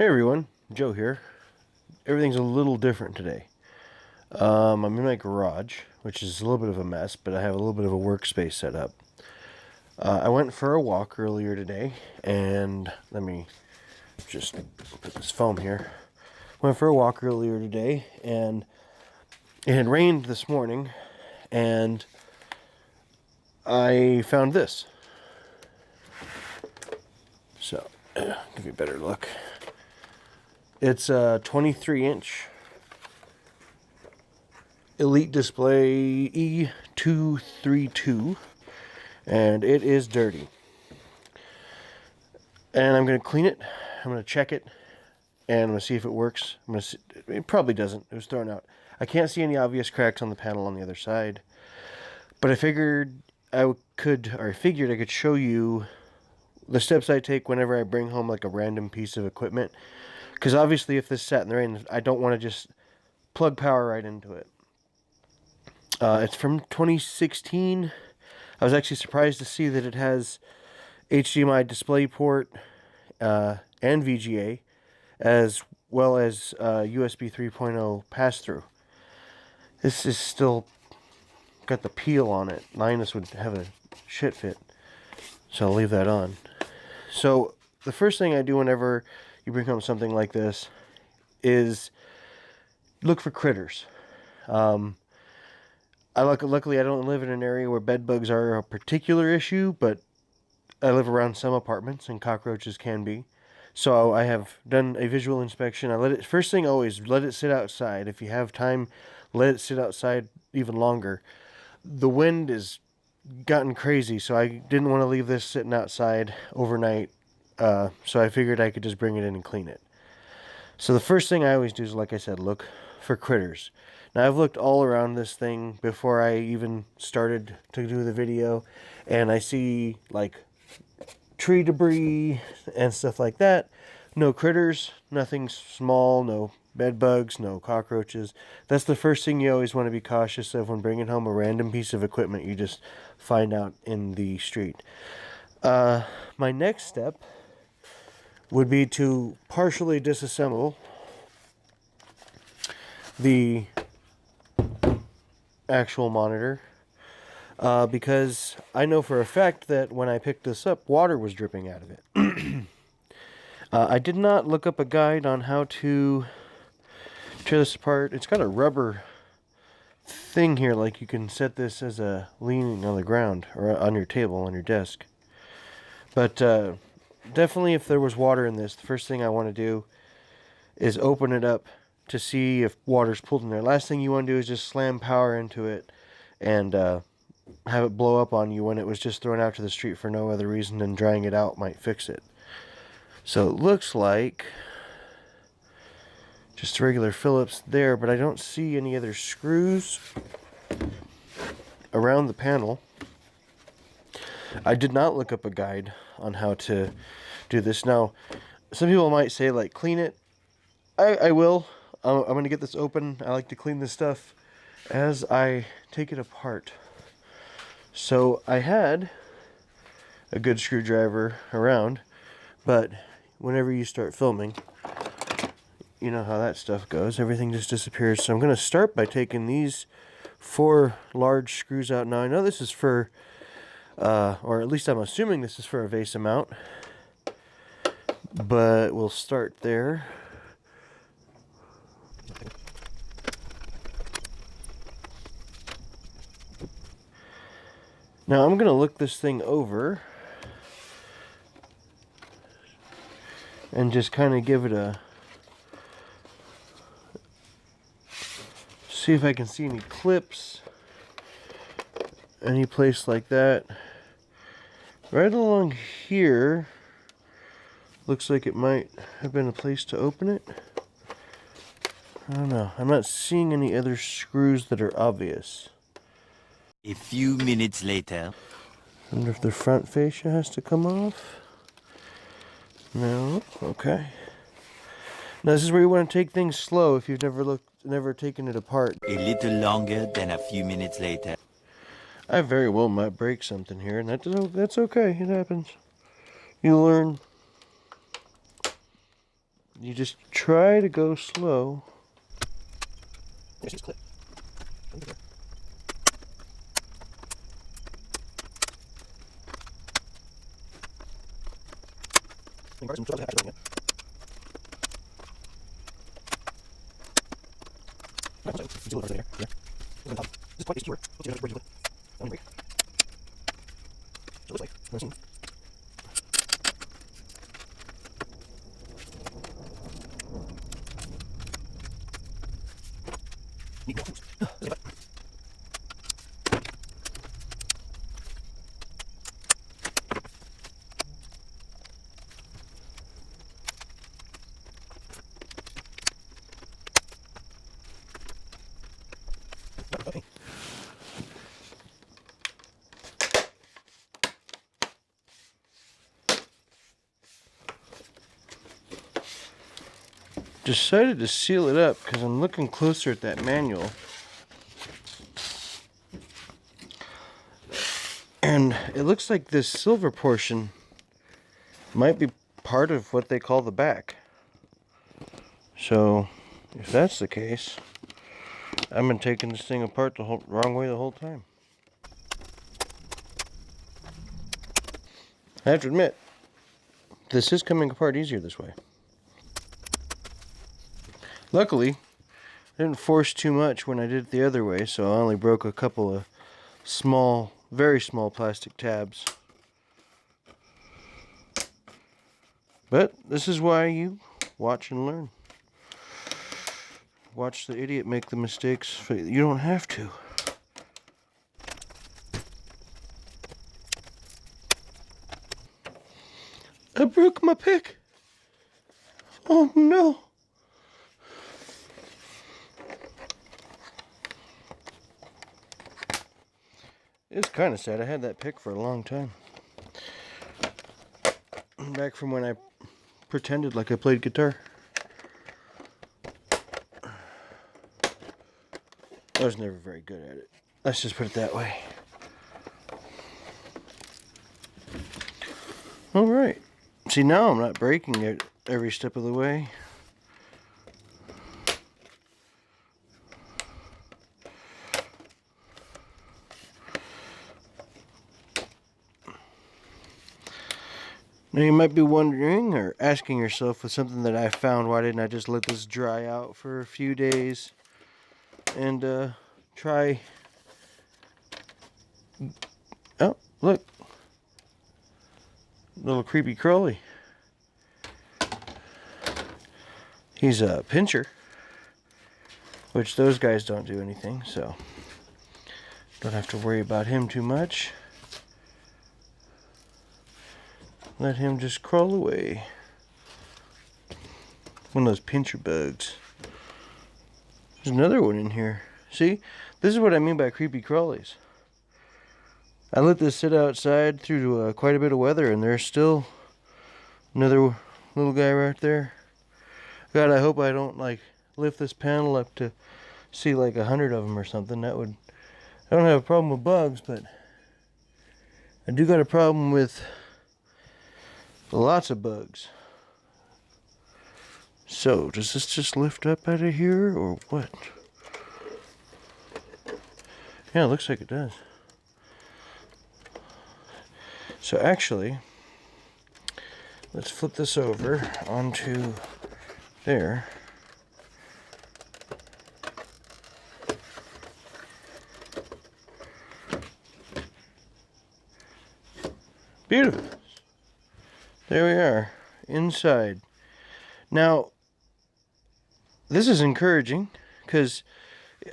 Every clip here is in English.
Hey everyone, Joe here. Everything's a little different today. I'm in my garage, which is a little bit of a mess, but I have a little bit of a workspace set up. I went for a walk earlier today, and let me just put this foam here. Went for a walk earlier today, and it had rained this morning, and I found this. So, give you a better look. It's a 23-inch Elite Display E232, and it is dirty. And I'm going to clean it, I'm going to check it, and I'm going to see if it works. It probably doesn't, it was thrown out. I can't see any obvious cracks on the panel on the other side, but I figured I could show you the steps I take whenever I bring home like a random piece of equipment. Because obviously if this sat in the rain, I don't want to just plug power right into it. It's from 2016. I was actually surprised to see that it has HDMI display port and VGA, as well as USB 3.0 pass-through. This is still got the peel on it. Linus would have a shit fit, so I'll leave that on. So the first thing I do whenever you bring home something like this is look for critters. Luckily I don't live in an area where bed bugs are a particular issue, but I live around some apartments and cockroaches can be. So I have done a visual inspection. First thing always, let it sit outside. If you have time, let it sit outside even longer. The wind has gotten crazy, so I didn't want to leave this sitting outside overnight. So I figured I could just bring it in and clean it. So the first thing I always do is, like I said, look for critters. Now I've looked all around this thing before I even started to do the video, and I see like tree debris and stuff like that. No critters, nothing small, no bed bugs, no cockroaches. That's the first thing you always want to be cautious of when bringing home a random piece of equipment you just find out in the street. My next step would be to partially disassemble the actual monitor, because I know for a fact that when I picked this up, water was dripping out of it. I did not look up a guide on how to tear this apart. It's got a rubber thing here, like you can set this as a leaning on the ground or on your table, on your desk. But definitely if there was water in this, the first thing I want to do is open it up to see if water's pulled in there. Last thing you want to do is just slam power into it and have it blow up on you when it was just thrown out to the street for no other reason than drying it out might fix it. So it looks like just a regular Phillips there, but I don't see any other screws around the panel. I did not look up a guide on how to do this. Now, some people might say, like, clean it. I will. I'm going to get this open. I like to clean this stuff as I take it apart. So I had a good screwdriver around, but whenever you start filming, you know how that stuff goes. Everything just disappears. So I'm going to start by taking these 4 large screws out. Now I know this is for, or at least I'm assuming this is for a vase mount, but we'll start there. Now I'm going to look this thing over and just kind of give it a, see if I can see any clips, any place like that. Right along here, looks like it might have been a place to open it. I don't know. I'm not seeing any other screws that are obvious. A few minutes later. I wonder if the front fascia has to come off. No? Okay. Now this is where you want to take things slow if you've never taken it apart. A little longer than a few minutes later. I very well might break something here, and that's okay. It happens. You learn. You just try to go slow. There's this clip. Decided to seal it up because I'm looking closer at that manual. And it looks like this silver portion might be part of what they call the back. So, if that's the case, I've been taking this thing apart the wrong way the whole time. I have to admit, this is coming apart easier this way. Luckily, I didn't force too much when I did it the other way, so I only broke a couple of small, very small plastic tabs. But this is why you watch and learn. Watch the idiot make the mistakes. You don't have to. I broke my pick. Oh no. It's kind of sad. I had that pick for a long time. Back from when I pretended like I played guitar. I was never very good at it. Let's just put it that way. Alright. See, now I'm not breaking it every step of the way. Now you might be wondering or asking yourself with something that I found, why didn't I just let this dry out for a few days and try... Oh, look. Little creepy crawly. He's a pincher, which those guys don't do anything, so don't have to worry about him too much. Let him just crawl away. One of those pincher bugs. There's another one in here. See? This is what I mean by creepy crawlies. I let this sit outside through quite a bit of weather, and there's still another little guy right there. God, I hope I don't like lift this panel up to see like 100 of them or something. That would... I don't have a problem with bugs, but I do got a problem with lots of bugs. So, does this just lift up out of here, or what? Yeah, it looks like it does. So actually, let's flip this over onto there. Beautiful. There we are, inside. Now, this is encouraging because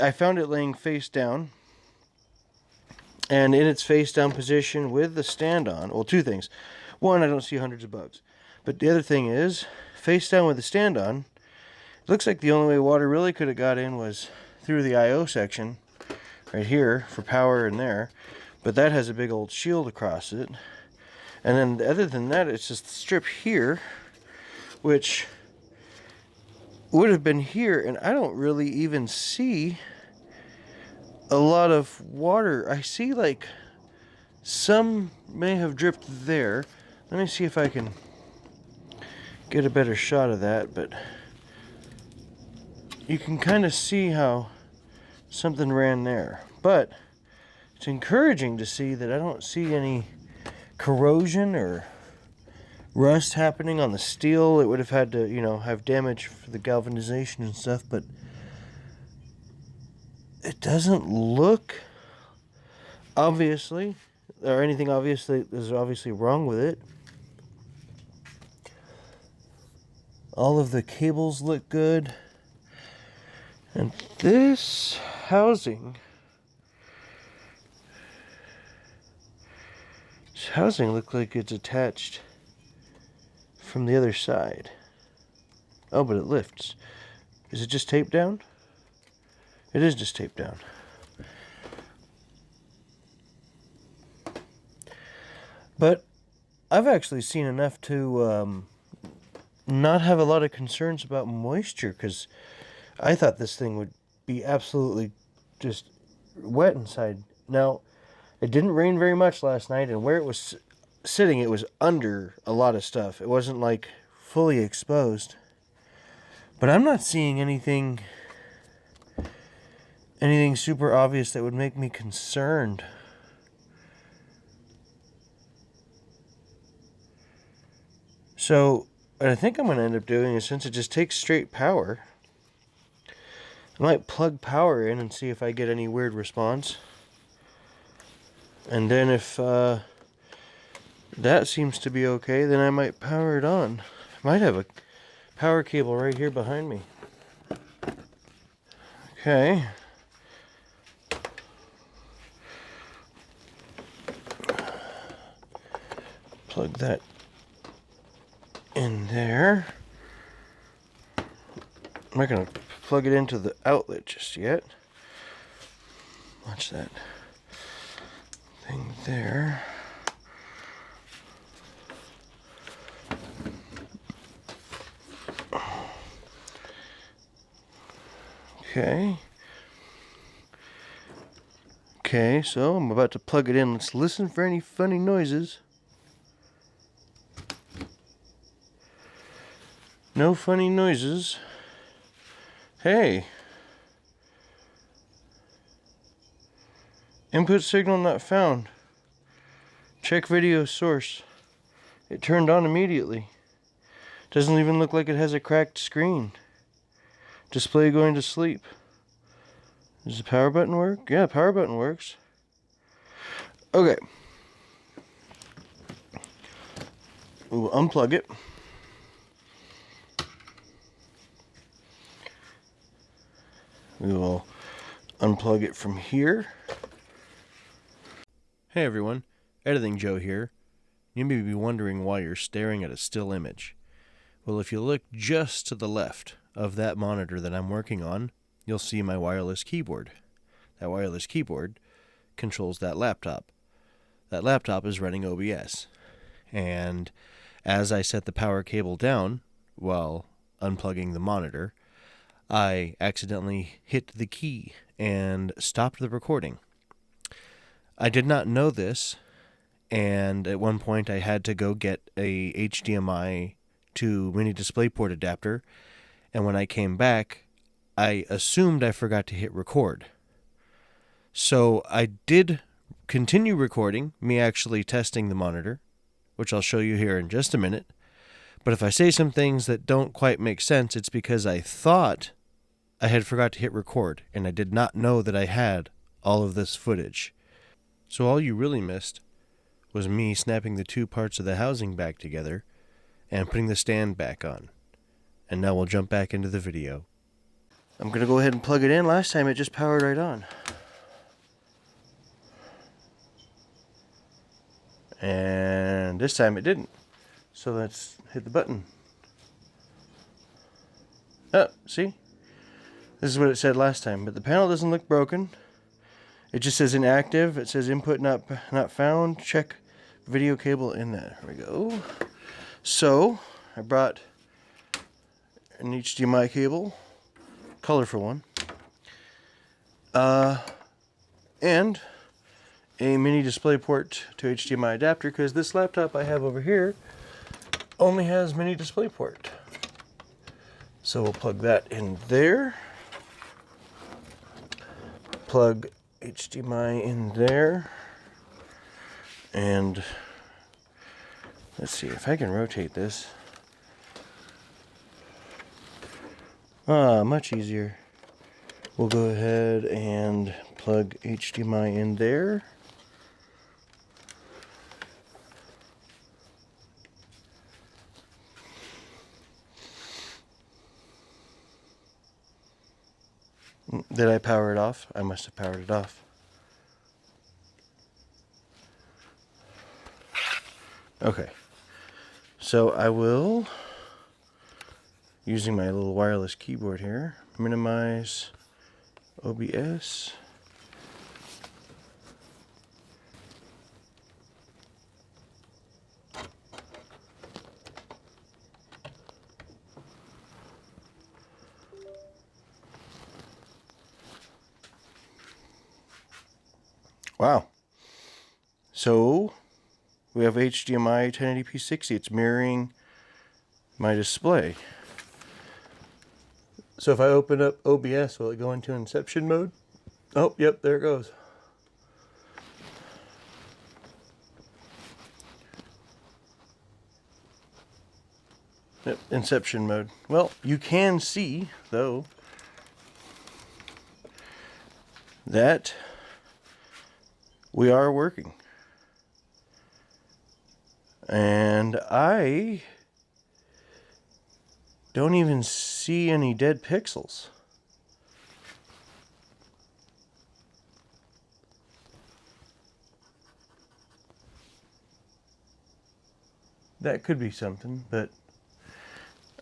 I found it laying face down, and in its face down position with the stand on, well, two things. One, I don't see hundreds of bugs. But the other thing is, face down with the stand on, it looks like the only way water really could have got in was through the I/O section right here for power in there. But that has a big old shield across it. And then other than that, it's just the strip here, which would have been here, and I don't really even see a lot of water. I see like some may have dripped there. Let me see if I can get a better shot of that, but you can kind of see how something ran there. But it's encouraging to see that I don't see any corrosion or rust happening on the steel. It would have had to, you know, have damage for the galvanization and stuff, but it doesn't look obviously, or anything obviously is obviously wrong with it. All of the cables look good. And this housing looks like it's attached from the other side. Oh, but it lifts. Is it just taped down? It is just taped down. But I've actually seen enough to not have a lot of concerns about moisture, because I thought this thing would be absolutely just wet inside. Now, it didn't rain very much last night, and where it was sitting, it was under a lot of stuff. It wasn't like fully exposed. But I'm not seeing anything super obvious that would make me concerned. So, what I think I'm going to end up doing is, since it just takes straight power, I might plug power in and see if I get any weird response. And then if that seems to be okay, then I might power it on. I might have a power cable right here behind me. Okay. Plug that in there. I'm not going to plug it into the outlet just yet. Watch that thing there. Okay, so I'm about to plug it in. Let's listen for any funny noises. No funny noises. Hey. Input signal not found. Check video source. It turned on immediately. Doesn't even look like it has a cracked screen. Display going to sleep. Does the power button work? Yeah, power button works. Okay. We will unplug it. We will unplug it from here. Hey everyone, Editing Joe here. You may be wondering why you're staring at a still image. Well, if you look just to the left of that monitor that I'm working on, you'll see my wireless keyboard. That wireless keyboard controls that laptop. That laptop is running OBS. And as I set the power cable down while unplugging the monitor, I accidentally hit the key and stopped the recording. I did not know this, and at one point I had to go get a HDMI to mini DisplayPort adapter, and when I came back, I assumed I forgot to hit record. So I did continue recording, me actually testing the monitor, which I'll show you here in just a minute. But if I say some things that don't quite make sense, it's because I thought I had forgot to hit record, and I did not know that I had all of this footage. So all you really missed was me snapping the two parts of the housing back together and putting the stand back on. And now we'll jump back into the video. I'm going to go ahead and plug it in. Last time it just powered right on. And this time it didn't. So let's hit the button. Oh, see? This is what it said last time, but the panel doesn't look broken. It just says inactive. It says input not found. Check video cable in there. Here we go. So I brought an HDMI cable, colorful one, and a mini DisplayPort to HDMI adapter, because this laptop I have over here only has mini display port. So we'll plug that in there. Plug HDMI in there. And let's see if I can rotate this. Much easier. We'll go ahead and plug HDMI in there. Did I power it off? I must have powered it off. Okay. So I will, using my little wireless keyboard here, minimize OBS. Wow. So we have HDMI 1080p 60. It's mirroring my display. So if I open up OBS, will it go into Inception mode? Oh, yep, there it goes. Yep, Inception mode. Well, you can see, though, that we are working. And I don't even see any dead pixels. That could be something, but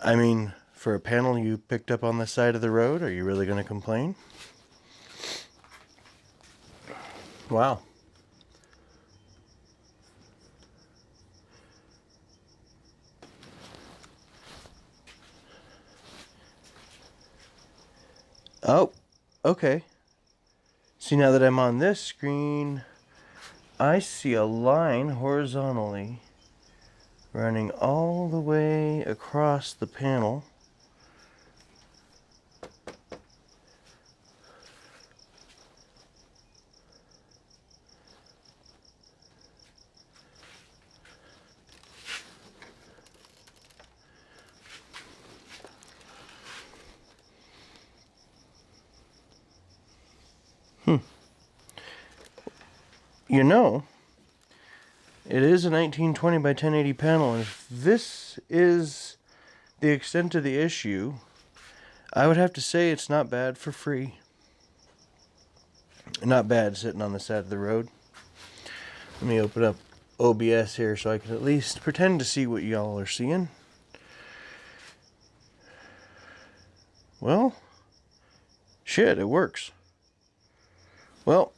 I mean, for a panel you picked up on the side of the road, are you really going to complain? Wow. Oh, okay. See, now that I'm on this screen, I see a line horizontally running all the way across the panel. You know, it is a 1920 by 1080 panel, and if this is the extent of the issue, I would have to say it's not bad for free. Not bad sitting on the side of the road. Let me open up OBS here so I can at least pretend to see what y'all are seeing. Well, shit, it works. Well,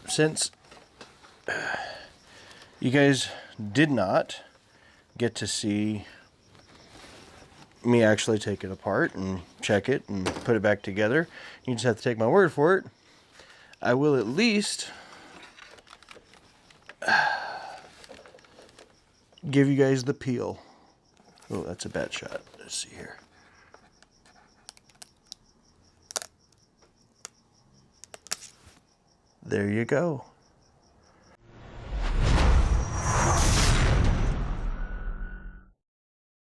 since you guys did not get to see me actually take it apart and check it and put it back together, you just have to take my word for it. I will at least give you guys the peel. Oh, that's a bad shot. Let's see here. There you go.